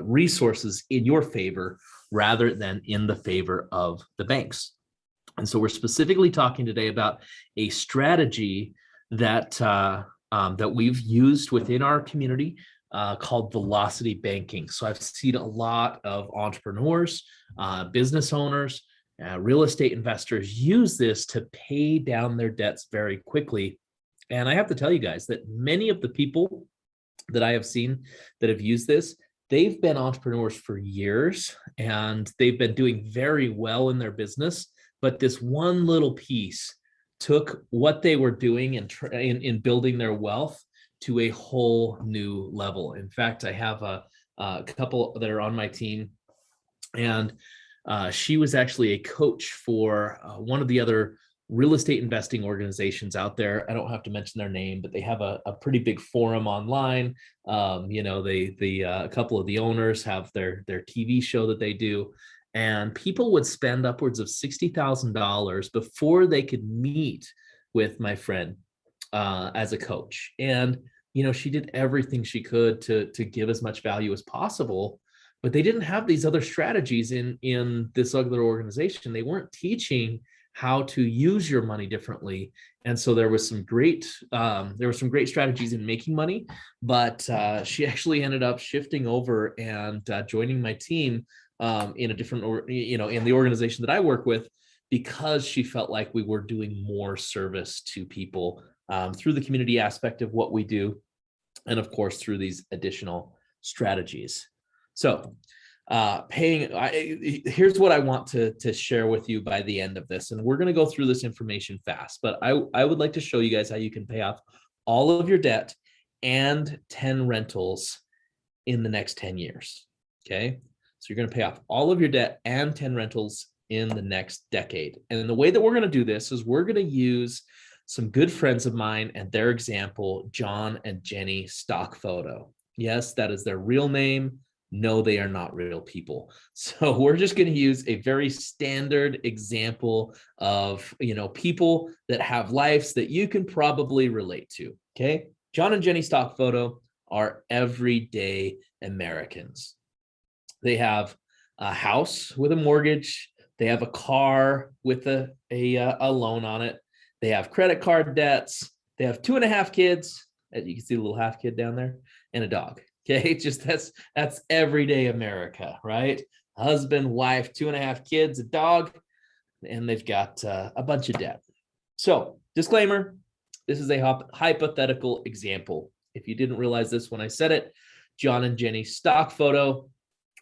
resources in your favor rather than in the favor of the banks. And so we're specifically talking today about a strategy that that we've used within our community called velocity banking. So I've seen a lot of entrepreneurs, business owners, real estate investors use this to pay down their debts very quickly. And I have to tell you guys that many of the people that I have seen that have used this, they've been entrepreneurs for years and they've been doing very well in their business. But this one little piece took what they were doing in building their wealth to a whole new level. In fact, I have a couple that are on my team, and she was actually a coach for one of the other real estate investing organizations out there. I don't have to mention their name, but they have a pretty big forum online. A couple of the owners have their TV show that they do. And people would spend upwards of $60,000 before they could meet with my friend as a coach. And, she did everything she could to give as much value as possible, but they didn't have these other strategies in this other organization. They weren't teaching how to use your money differently. And so there was some great strategies in making money, but she actually ended up shifting over and joining my team in a different, in the organization that I work with, because she felt like we were doing more service to people through the community aspect of what we do, and of course through these additional strategies. So here's what I want to share with you by the end of this, and we're going to go through this information fast, but I would like to show you guys how you can pay off all of your debt and 10 rentals in the next 10 years. Okay. So you're going to pay off all of your debt and 10 rentals in the next decade. And the way that we're going to do this is we're going to use some good friends of mine and their example, John and Jenny stock photo. Yes, that is their real name. No, they are not real people. So we're just going to use a very standard example of, people that have lives that you can probably relate to. Okay. John and Jenny stock photo are everyday Americans. They have a house with a mortgage. They have a car with a loan on it. They have credit card debts. They have 2.5 kids. You can see the little half kid down there, and a dog. Okay, just that's everyday America, right? Husband, wife, 2.5 kids, a dog, and they've got a bunch of debt. So, disclaimer: this is a hypothetical example. If you didn't realize this when I said it, John and Jenny stock photo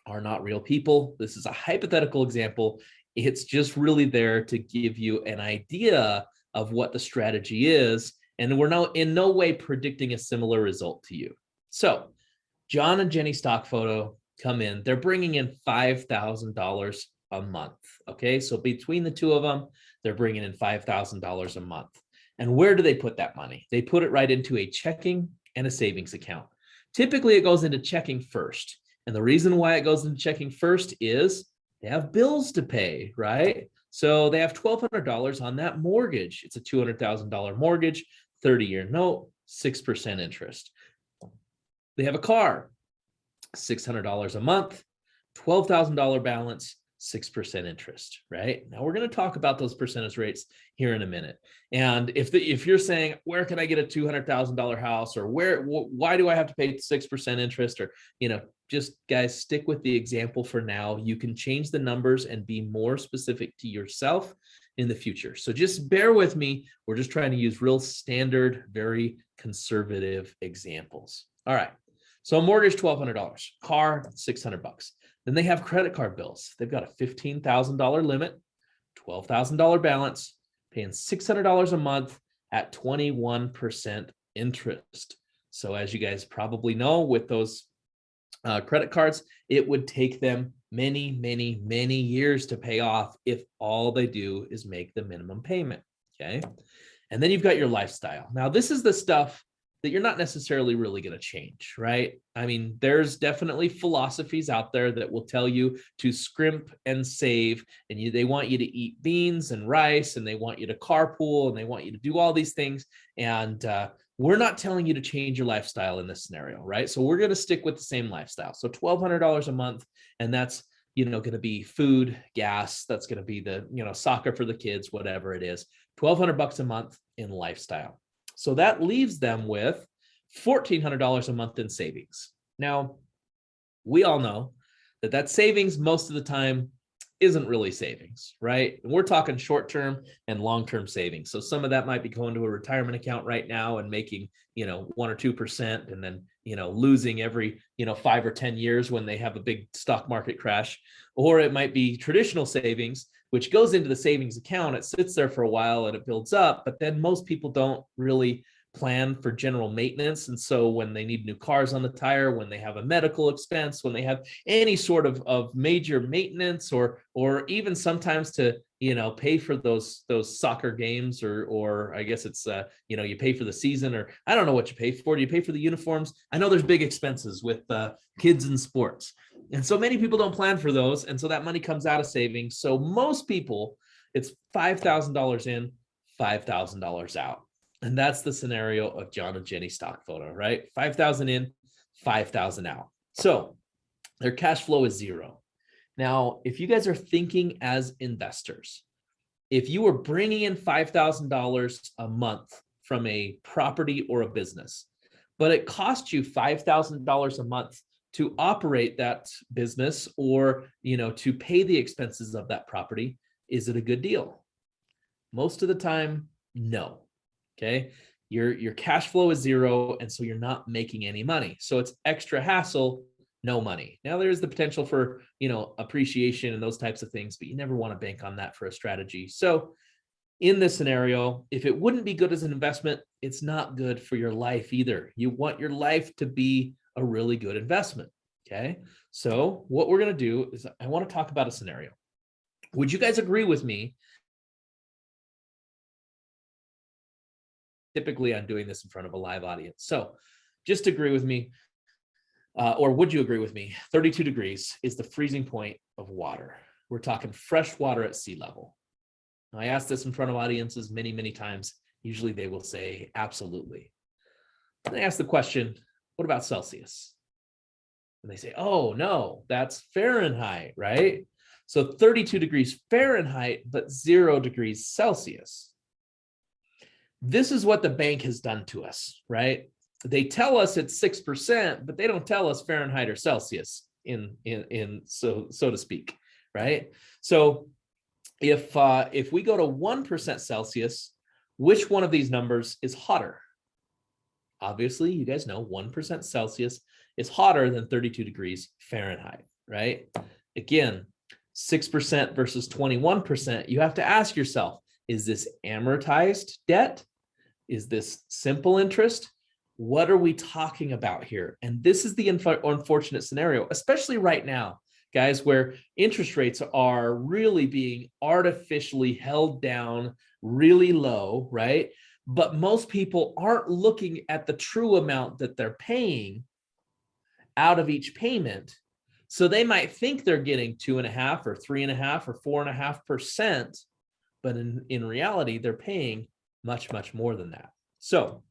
are not real people. This is a hypothetical example. It's just really there to give you an idea of what the strategy is. And we're now in no way predicting a similar result to you. So John and Jenny stock photo come in. They're bringing in $5,000 a month. Okay. So between the two of them, they're bringing in $5,000 a month. And where do they put that money? They put it right into a checking and a savings account. Typically, it goes into checking first. And the reason why it goes into checking first is they have bills to pay, right? So they have $1,200 on that mortgage. It's a $200,000 mortgage, 30-year note, 6% interest. They have a car, $600 a month, $12,000 balance, 6% interest, right? Now we're going to talk about those percentage rates here in a minute. And if you're saying, where can I get a $200,000 house, or why do I have to pay 6% interest, or, just guys, stick with the example for now. You can change the numbers and be more specific to yourself in the future. So just bear with me. We're just trying to use real standard, very conservative examples. All right. So mortgage, $1,200, car, $600. Then they have credit card bills. They've got a $15,000 limit, $12,000 balance, paying $600 a month at 21% interest. So as you guys probably know, with those credit cards, it would take them many, many, many years to pay off if all they do is make the minimum payment. Okay. And then you've got your lifestyle. Now, this is the stuff that you're not necessarily really going to change, right? I mean, there's definitely philosophies out there that will tell you to scrimp and save, and they want you to eat beans and rice, and they want you to carpool, and they want you to do all these things. And we're not telling you to change your lifestyle in this scenario, right? So we're going to stick with the same lifestyle. So $1,200 a month, and that's, going to be food, gas. That's going to be the, soccer for the kids, whatever it is. $1,200 a month in lifestyle. So that leaves them with $1,400 a month in savings. Now, we all know that savings most of the time isn't really savings, right? And we're talking short-term and long-term savings. So some of that might be going to a retirement account right now and making, 1 or 2%, and then, losing every, 5 or 10 years when they have a big stock market crash. Or it might be traditional savings, which goes into the savings account. It sits there for a while and it builds up, but then most people don't really plan for general maintenance. And so when they need new cars on the tire, when they have a medical expense, when they have any sort of major maintenance, or even sometimes to, pay for those soccer games, or I guess it's, you pay for the season, or I don't know what you pay for. Do you pay for the uniforms? I know there's big expenses with kids in sports. And so many people don't plan for those. And so that money comes out of savings. So most people, it's $5,000 in, $5,000 out. And that's the scenario of John and Jenny stock photo, right? 5,000 in, 5,000 out. So their cash flow is zero. Now, if you guys are thinking as investors, if you were bringing in $5,000 a month from a property or a business, but it cost you $5,000 a month to operate that business, or, to pay the expenses of that property, is it a good deal? Most of the time, no. Okay. Your cash flow is zero. And so you're not making any money. So it's extra hassle, no money. Now there's the potential for, appreciation and those types of things, but you never want to bank on that for a strategy. So in this scenario, if it wouldn't be good as an investment, it's not good for your life either. You want your life to be a really good investment. Okay. So what we're going to do is I want to talk about a scenario. Would you guys agree with me? Typically, I'm doing this in front of a live audience. So just agree with me, or would you agree with me? 32 degrees is the freezing point of water. We're talking fresh water at sea level. Now, I asked this in front of audiences many, many times. Usually they will say, absolutely. And I ask the question, what about Celsius? And they say, oh, no, that's Fahrenheit, right? So 32 degrees Fahrenheit, but 0 degrees Celsius. This is what the bank has done to us, right? They tell us it's 6%, but they don't tell us Fahrenheit or Celsius so to speak, right? So if we go to 1% Celsius, which one of these numbers is hotter? Obviously, you guys know 1% Celsius is hotter than 32 degrees Fahrenheit, right? Again, 6% versus 21%, you have to ask yourself, is this amortized debt? Is this simple interest? What are we talking about here? And this is the unfortunate scenario, especially right now, guys, where interest rates are really being artificially held down really low, right? But most people aren't looking at the true amount that they're paying out of each payment. So they might think they're getting 2.5% or 3.5% or 4.5%. But in reality, they're paying much, much more than that. So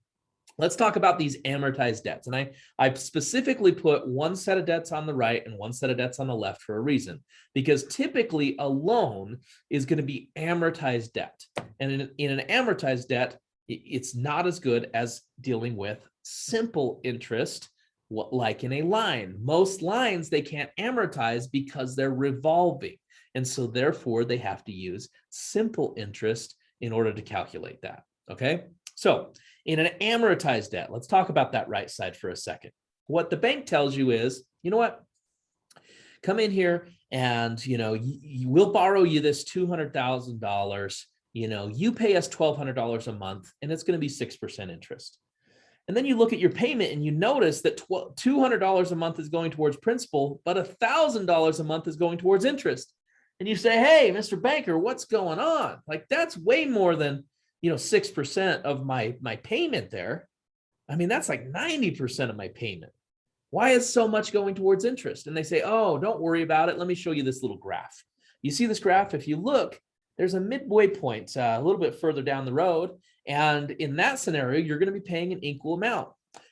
let's talk about these amortized debts. And I specifically put one set of debts on the right and one set of debts on the left for a reason, because typically a loan is going to be amortized debt. And in an amortized debt, it's not as good as dealing with simple interest, like in a line. Most lines, they can't amortize because they're revolving. And so therefore they have to use simple interest in order to calculate that. Okay. So in an amortized debt, let's talk about that right side for a second. What the bank tells you is, you know what, come in here and, we'll borrow you this $200,000, you pay us $1,200 a month and it's going to be 6% interest. And then you look at your payment and you notice that $200 a month is going towards principal, but $1,000 a month is going towards interest. And you say, hey, Mr. Banker, what's going on? Like, that's way more than, 6% of my payment there. I mean, that's like 90% of my payment. Why is so much going towards interest? And they say, oh, don't worry about it. Let me show you this little graph. You see this graph? If you look, there's a midway point a little bit further down the road. And in that scenario, you're going to be paying an equal amount.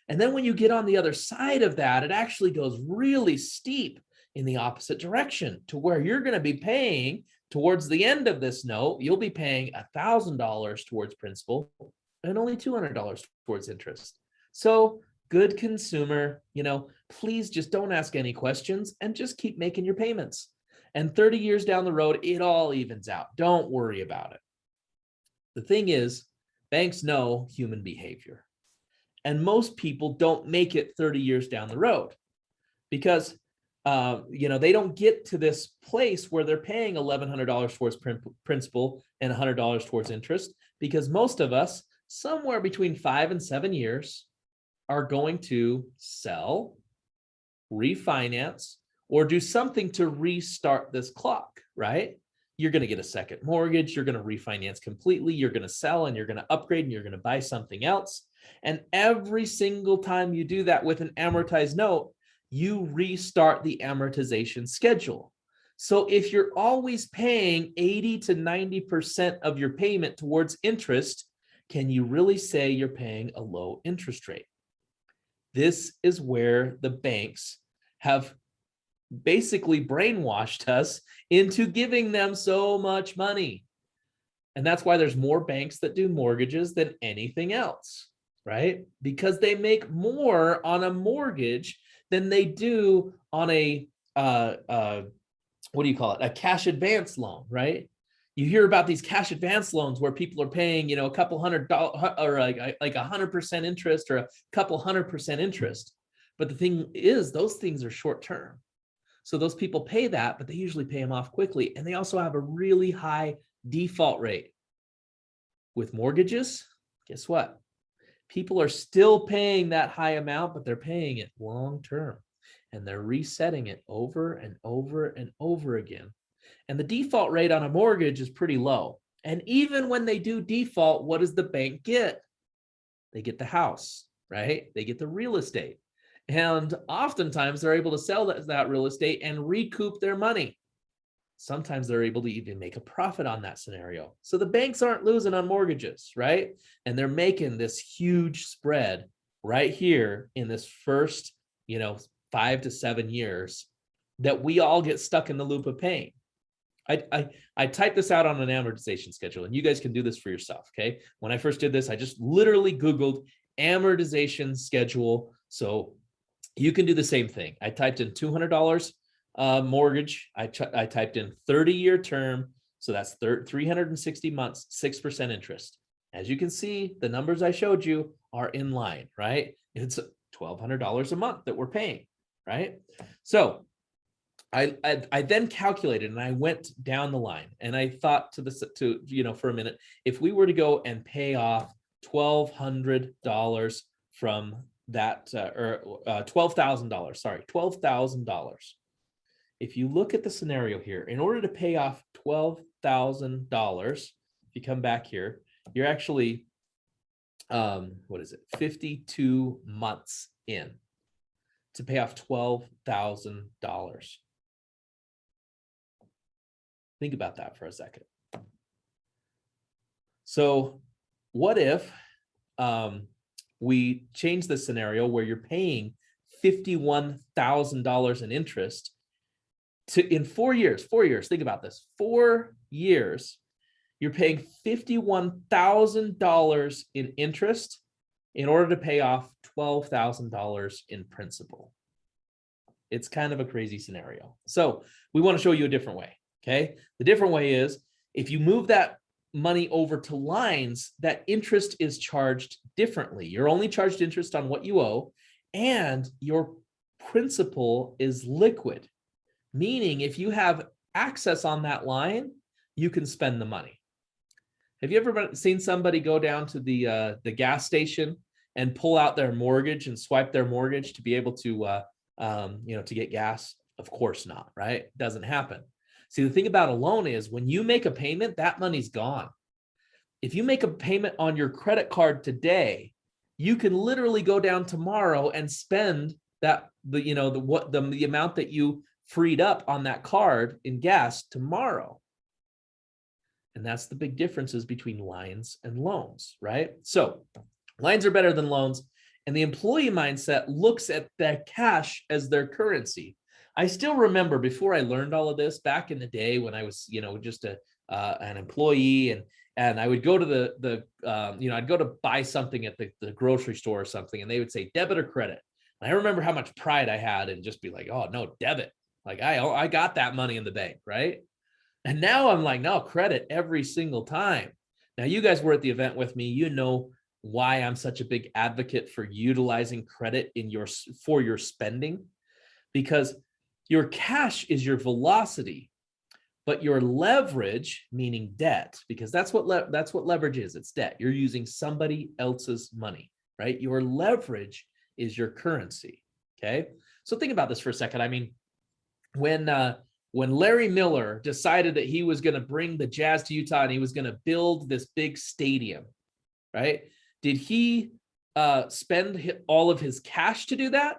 And then when you get on the other side of that, it actually goes really steep in the opposite direction to where you're going to be paying towards the end of this note, you'll be paying $1,000 towards principal and only $200 towards interest. So good consumer, please just don't ask any questions and just keep making your payments. And 30 years down the road, it all evens out. Don't worry about it. The thing is, banks know human behavior. And most people don't make it 30 years down the road because they don't get to this place where they're paying $1,100 towards principal and $100 towards interest, because most of us, somewhere between 5 and 7 years, are going to sell, refinance, or do something to restart this clock, right? You're going to get a second mortgage, you're going to refinance completely, you're going to sell, and you're going to upgrade, and you're going to buy something else. And every single time you do that with an amortized note, you restart the amortization schedule. So if you're always paying 80 to 90% of your payment towards interest, can you really say you're paying a low interest rate? This is where the banks have basically brainwashed us into giving them so much money. And that's why there's more banks that do mortgages than anything else, right? Because they make more on a mortgage than they do on a a cash advance loan, right? You hear about these cash advance loans where people are paying, a couple $100 or like 100% interest or a couple 100% interest. But the thing is, those things are short term. So those people pay that, but they usually pay them off quickly. And they also have a really high default rate. With mortgages, guess what? People are still paying that high amount, but they're paying it long term. And they're resetting it over and over and over again. And the default rate on a mortgage is pretty low. And even when they do default, what does the bank get? They get the house, right? They get the real estate. And oftentimes they're able to sell that real estate and recoup their money. Sometimes they're able to even make a profit on that scenario. So the banks aren't losing on mortgages, right? And they're making this huge spread right here in this first, 5 to 7 years that we all get stuck in the loop of paying. I typed this out on an amortization schedule, and you guys can do this for yourself, okay? When I first did this, I just literally Googled amortization schedule. So you can do the same thing. I typed in $200 mortgage. I typed in 30-year term. So that's 360 months, 6% interest. As you can see, the numbers I showed you are in line, right? It's $1,200 a month that we're paying, right? So I then calculated and I went down the line and I thought for a minute, if we were to go and pay off $1,200 from that, $12,000, sorry, $12,000. If you look at the scenario here, in order to pay off $12,000, if you come back here, you're actually, 52 months in to pay off $12,000. Think about that for a second. So what if we change the scenario where you're paying $51,000 in interest in 4 years, think about this, 4 years, you're paying $51,000 in interest in order to pay off $12,000 in principal. It's kind of a crazy scenario. So we want to show you a different way, okay? The different way is if you move that money over to lines, that interest is charged differently. You're only charged interest on what you owe, and your principal is liquid, meaning if you have access on that line, you can spend the money. Have you ever seen somebody go down to the gas station and pull out their mortgage and swipe their mortgage to be able to to get gas? Of course not, right? It doesn't happen. See, the thing about a loan is when you make a payment, that money's gone. If you make a payment on your credit card today, you can literally go down tomorrow and spend that the amount that you freed up on that card in gas tomorrow. And that's the big differences between lines and loans, right? So lines are better than loans. And the employee mindset looks at that cash as their currency. I still remember before I learned all of this back in the day when I was, just an employee, and I would go to I'd go to buy something at the grocery store or something, and they would say debit or credit. And I remember how much pride I had and just be like, oh no, debit. Like I got that money in the bank, right? And now I'm like, no, credit every single time. Now you guys were at the event with me. You know why I'm such a big advocate for utilizing credit for your spending, because your cash is your velocity, but your leverage, meaning debt, because that's what leverage is. It's debt. You're using somebody else's money, right? Your leverage is your currency. Okay. So think about this for a second. I mean, when Larry Miller decided that he was going to bring the Jazz to Utah and he was going to build this big stadium, right? Did he spend all of his cash to do that?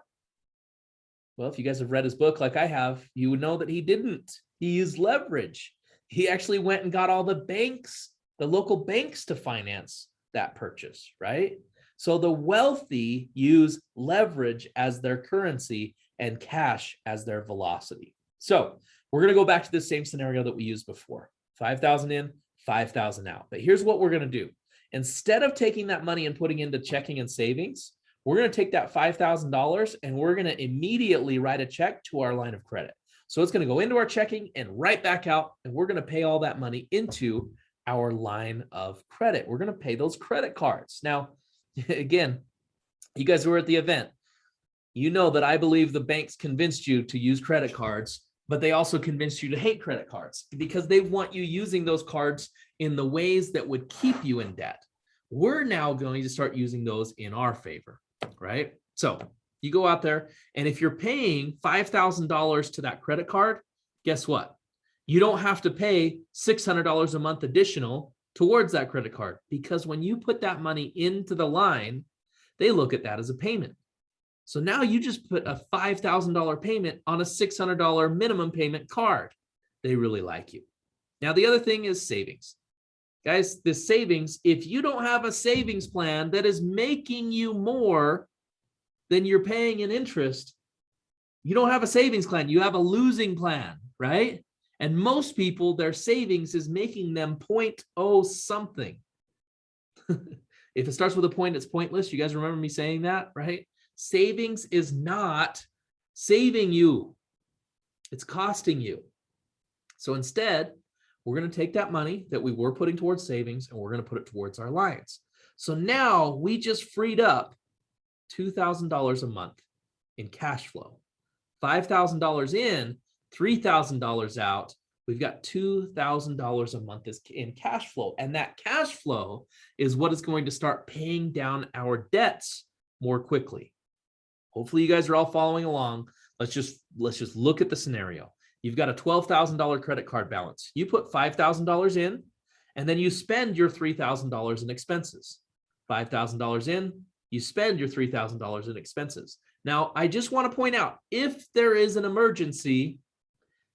Well, if you guys have read his book like I have, you would know that he didn't. He used leverage. He actually went and got all the banks, the local banks, to finance that purchase, right? So the wealthy use leverage as their currency and cash as their velocity. So we're going to go back to the same scenario that we used before. 5,000 in, 5,000 out. But here's what we're going to do. Instead of taking that money and putting into checking and savings, we're going to take that $5,000 and we're going to immediately write a check to our line of credit. So it's going to go into our checking and right back out, and we're going to pay all that money into our line of credit. We're going to pay those credit cards. Now, again, you guys who were at the event, you know that I believe the banks convinced you to use credit cards, but they also convinced you to hate credit cards because they want you using those cards in the ways that would keep you in debt. We're now going to start using those in our favor, right? So you go out there, and if you're paying $5,000 to that credit card, guess what? You don't have to pay $600 a month additional towards that credit card, because when you put that money into the line, they look at that as a payment. So now you just put a $5,000 payment on a $600 minimum payment card. They really like you. Now, the other thing is savings. Guys, this savings, if you don't have a savings plan that is making you more than you're paying in interest, you don't have a savings plan. You have a losing plan, right? And most people, their savings is making them 0.0 something. If it starts with a point, it's pointless. You guys remember me saying that, right? Savings is not saving you. It's costing you. So instead, we're going to take that money that we were putting towards savings and we're going to put it towards our lines. So now we just freed up $2,000 a month in cash flow. $5,000 in, $3,000 out. We've got $2,000 a month in cash flow. And that cash flow is what is going to start paying down our debts more quickly. Hopefully you guys are all following along. Let's just look at the scenario. You've got a $12,000 credit card balance. You put $5,000 in, and then you spend your $3,000 in expenses. $5,000 in, you spend your $3,000 in expenses. Now, I just want to point out, if there is an emergency,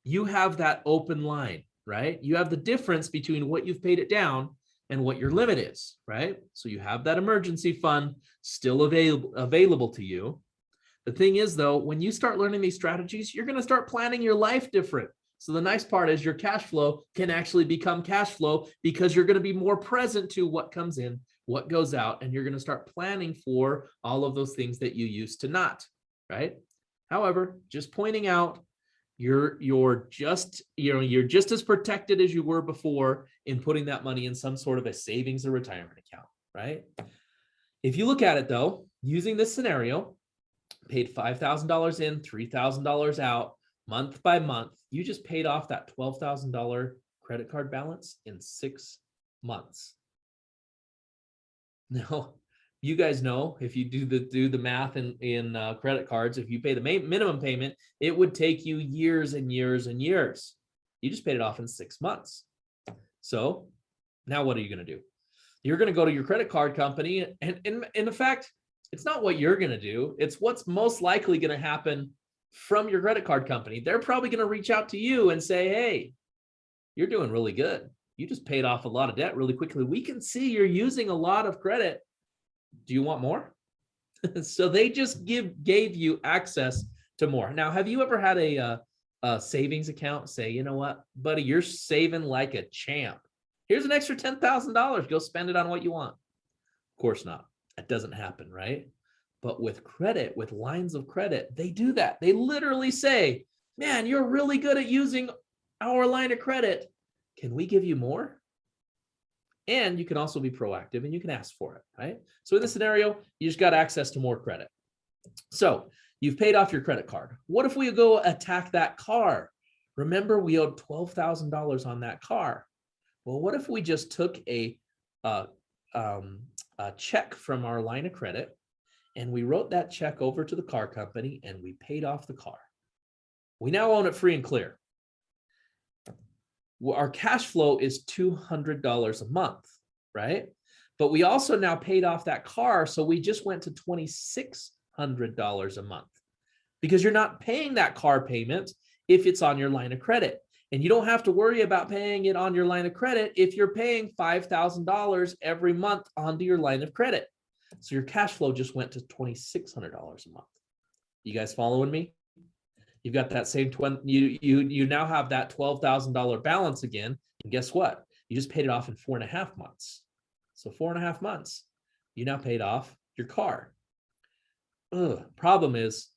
you have that open line, right? You have the difference between what you've paid it down and what your limit is, right? So you have that emergency fund still available to you. The thing is, though, when you start learning these strategies, you're going to start planning your life different. So the nice part is your cash flow can actually become cash flow because you're going to be more present to what comes in, what goes out, and you're going to start planning for all of those things that you used to not, right? However, just pointing out, you're just as protected as you were before in putting that money in some sort of a savings or retirement account, right? If you look at it, though, using this scenario, paid $5,000 in, $3,000 out, month by month, you just paid off that $12,000 credit card balance in 6 months. Now, you guys know if you do the math in credit cards, if you pay the minimum payment, it would take you years and years and years. You just paid it off in 6 months. So now what are you going to do? You're going to go to your credit card company, and in fact, it's not what you're going to do. It's what's most likely going to happen from your credit card company. They're probably going to reach out to you and say, hey, you're doing really good. you just paid off a lot of debt really quickly. We can see you're using a lot of credit. Do you want more? So they just gave you access to more. Now, have you ever had a savings account say, you know what, buddy, you're saving like a champ. Here's an extra $10,000. Go spend it on what you want. Of course not. That doesn't happen, right? But with credit, with lines of credit, they do that. They literally say, man, you're really good at using our line of credit. Can we give you more? And you can also be proactive and you can ask for it, right? So in this scenario, you just got access to more credit. So you've paid off your credit card. What if we go attack that car? Remember, we owed $12,000 on that car. Well, what if we just took a check from our line of credit and we wrote that check over to the car company and we paid off the car? We now own it free and clear. Our cash flow is $200 a month, right? But we also now paid off that car, so we just went to $2,600 a month because you're not paying that car payment if it's on your line of credit. And you don't have to worry about paying it on your line of credit if you're paying $5,000 every month onto your line of credit. So your cash flow just went to $2,600 a month. You guys following me? You've got that same you now have that $12,000 balance again. And guess what? You just paid it off in 4.5 months. So 4.5 months, you now paid off your car. Problem is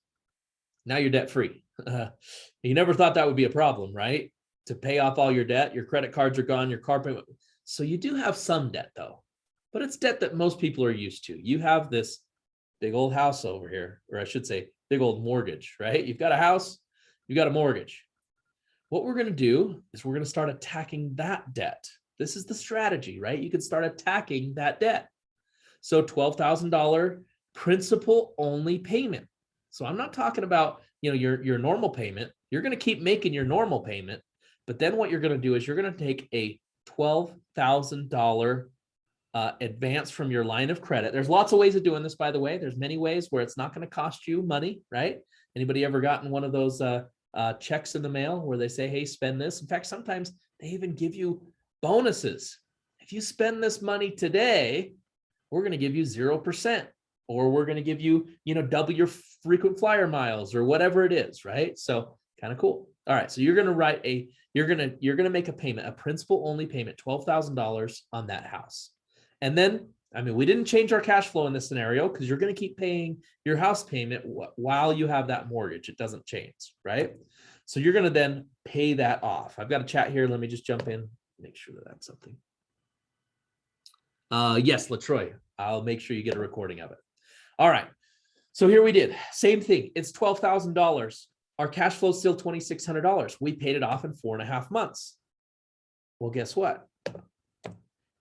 now you're debt free. You never thought that would be a problem, right? To pay off all your debt, your credit cards are gone, your car payment. So you do have some debt though, but it's debt that most people are used to. You have this big old house over here, or I should say big old mortgage, right? You've got a house, you've got a mortgage. What we're going to do is we're going to start attacking that debt. This is the strategy, right? You can start attacking that debt. So $12,000 principal only payment. So I'm not talking about, your normal payment. You're going to keep making your normal payment, but then what you're going to do is you're going to take a $12,000 advance from your line of credit. There's lots of ways of doing this, by the way. There's many ways where it's not going to cost you money, right? Anybody ever gotten one of those checks in the mail where they say, hey, spend this? In fact, sometimes they even give you bonuses. If you spend this money today, we're going to give you 0%, or we're going to give you, double your frequent flyer miles or whatever it is, right? So kind of cool. All right. So you're going to you're going to make a payment, a principal only payment, $12,000 on that house. And then, we didn't change our cash flow in this scenario because you're going to keep paying your house payment while you have that mortgage. It doesn't change, right? So you're going to then pay that off. I've got a chat here. Let me just jump in, make sure that that's something. Yes, LaTroy, I'll make sure you get a recording of it. All right. So here we did. Same thing. It's $12,000. Our cash flow is still $2,600. We paid it off in 4.5 months. Well, guess what?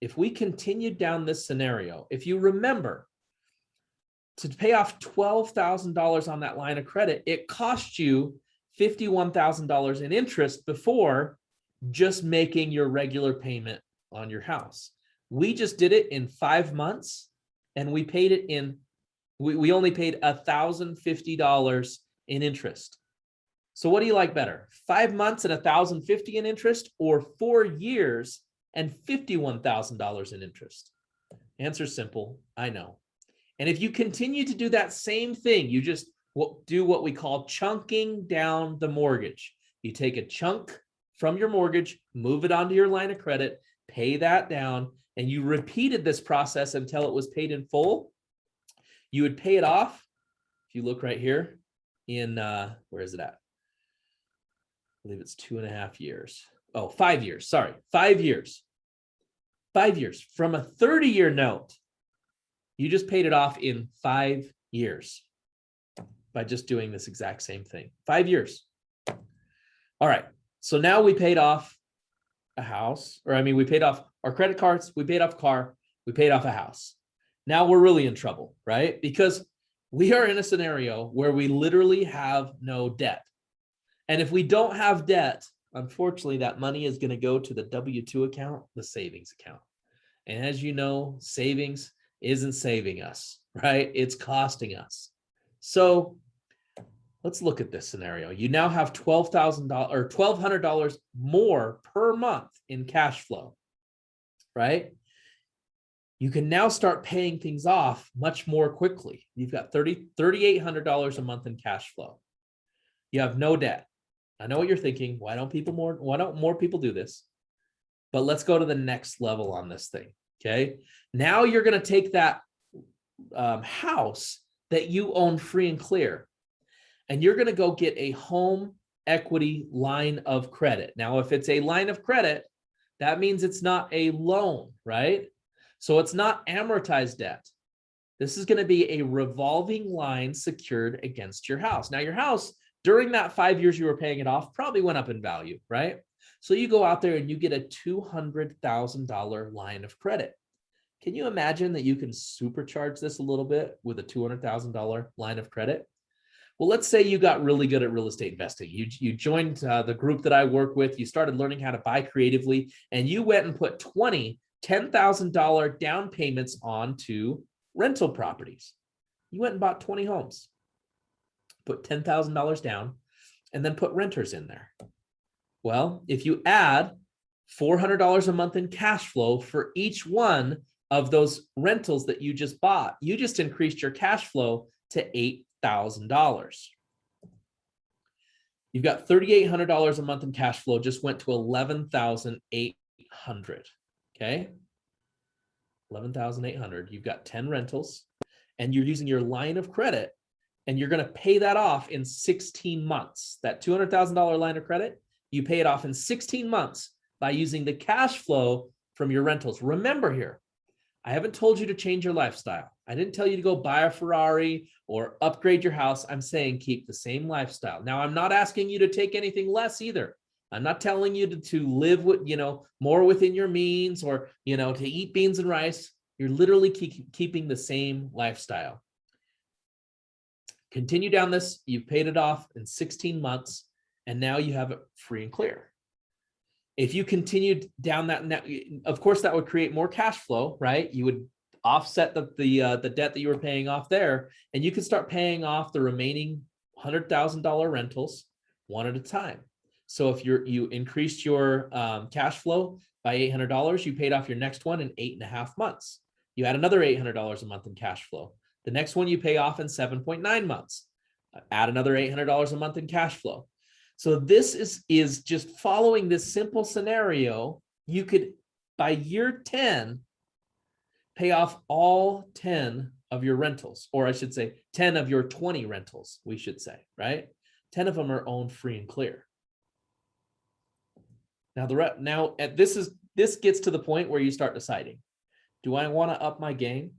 If we continued down this scenario, if you remember, to pay off $12,000 on that line of credit, it cost you $51,000 in interest before just making your regular payment on your house. We just did it in 5 months, and we paid it in, we only paid $1,050 in interest. So what do you like better? 5 months and $1,050 in interest, or 4 years and $51,000 in interest? Answer's simple, I know. And if you continue to do that same thing, you just do what we call chunking down the mortgage. You take a chunk from your mortgage, move it onto your line of credit, pay that down, and you repeated this process until it was paid in full. You would pay it off, if you look right here, in, where is it at? I believe it's 2.5 years. Oh, 5 years, sorry, 5 years. 5 years. From a 30-year note, you just paid it off in 5 years by just doing this exact same thing. 5 years. All right, so now we paid off a house, we paid off our credit cards, we paid off a car, we paid off a house. Now we're really in trouble, right? Because we are in a scenario where we literally have no debt. And if we don't have debt, unfortunately, that money is going to go to the W-2 account, the savings account. And as you know, savings isn't saving us, right? It's costing us. So let's look at this scenario. You now have $12,000 or $1,200 more per month in cash flow. right? You can now start paying things off much more quickly. You've got $3,800 a month in cash flow. You have no debt. I know what you're thinking. Why don't more people do this? But let's go to the next level on this thing. Okay. Now you're going to take that house that you own free and clear, and you're going to go get a home equity line of credit. Now, if it's a line of credit, that means it's not a loan, right? So it's not amortized debt. This is going to be a revolving line secured against your house. Now, your house, during that 5 years you were paying it off, probably went up in value, right? So you go out there and you get a $200,000 line of credit. Can you imagine that you can supercharge this a little bit with a $200,000 line of credit? Well, let's say you got really good at real estate investing. You joined the group that I work with. You started learning how to buy creatively, and you went and put $10,000 down payments onto rental properties. You went and bought 20 homes, put $10,000 down, and then put renters in there. Well, if you add $400 a month in cash flow for each one of those rentals that you just bought, you just increased your cash flow to $8,000. You've got $3,800 a month in cash flow, just went to $11,800. Okay. 11,800. You've got 10 rentals, and you're using your line of credit, and you're going to pay that off in 16 months. That $200,000 line of credit, you pay it off in 16 months by using the cash flow from your rentals. Remember here, I haven't told you to change your lifestyle. I didn't tell you to go buy a Ferrari or upgrade your house. I'm saying keep the same lifestyle. Now, I'm not asking you to take anything less either. I'm not telling you to live with, more within your means, or, to eat beans and rice. You're literally keeping the same lifestyle. Continue down this. You've paid it off in 16 months, and now you have it free and clear. If you continued down that, of course, that would create more cash flow, right? You would offset the debt that you were paying off there, and you could start paying off the remaining $100,000 rentals one at a time. So if you increased your cash flow by $800, you paid off your next one in 8.5 months. You had another $800 a month in cash flow. The next one you pay off in 7.9 months. Add another $800 a month in cash flow. So this is just following this simple scenario. You could, by year 10, pay off all 10 of your rentals, or I should say 10 of your 20 rentals, we should say, right? 10 of them are owned free and clear. Now, this gets to the point where you start deciding, do I want to up my game?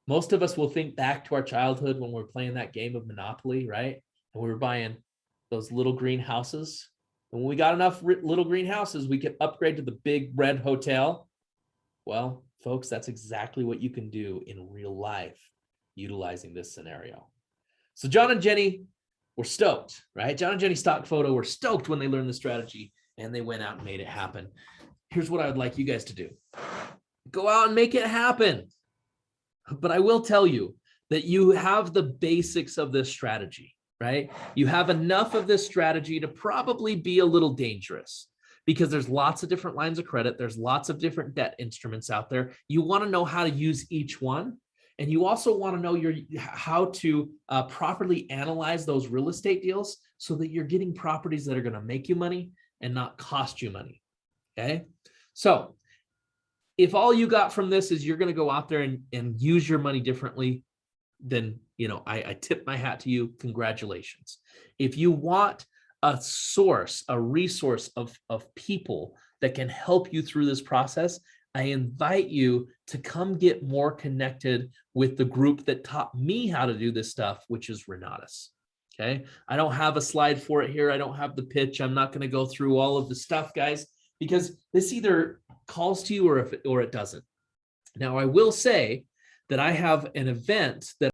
Most of us will think back to our childhood when we're playing that game of Monopoly, right? And we were buying those little green houses. And when we got enough little green houses, we could upgrade to the big red hotel. Well, folks, that's exactly what you can do in real life utilizing this scenario. So John and Jenny were stoked, right? John and Jenny stock photo were stoked when they learned the strategy, and they went out and made it happen. Here's what I would like you guys to do. Go out and make it happen. But I will tell you that you have the basics of this strategy, right? You have enough of this strategy to probably be a little dangerous, because there's lots of different lines of credit. There's lots of different debt instruments out there. You want to know how to use each one. And you also want to know how to properly analyze those real estate deals so that you're getting properties that are going to make you money and not cost you money. Okay. So if all you got from this is you're going to go out there and use your money differently, then, I tip my hat to you. Congratulations. If you want a resource of people that can help you through this process, I invite you to come get more connected with the group that taught me how to do this stuff, which is Renatus. Okay. I don't have a slide for it here. I don't have the pitch. I'm not going to go through all of the stuff, guys, because this either calls to you or it doesn't. Now, I will say that I have an event that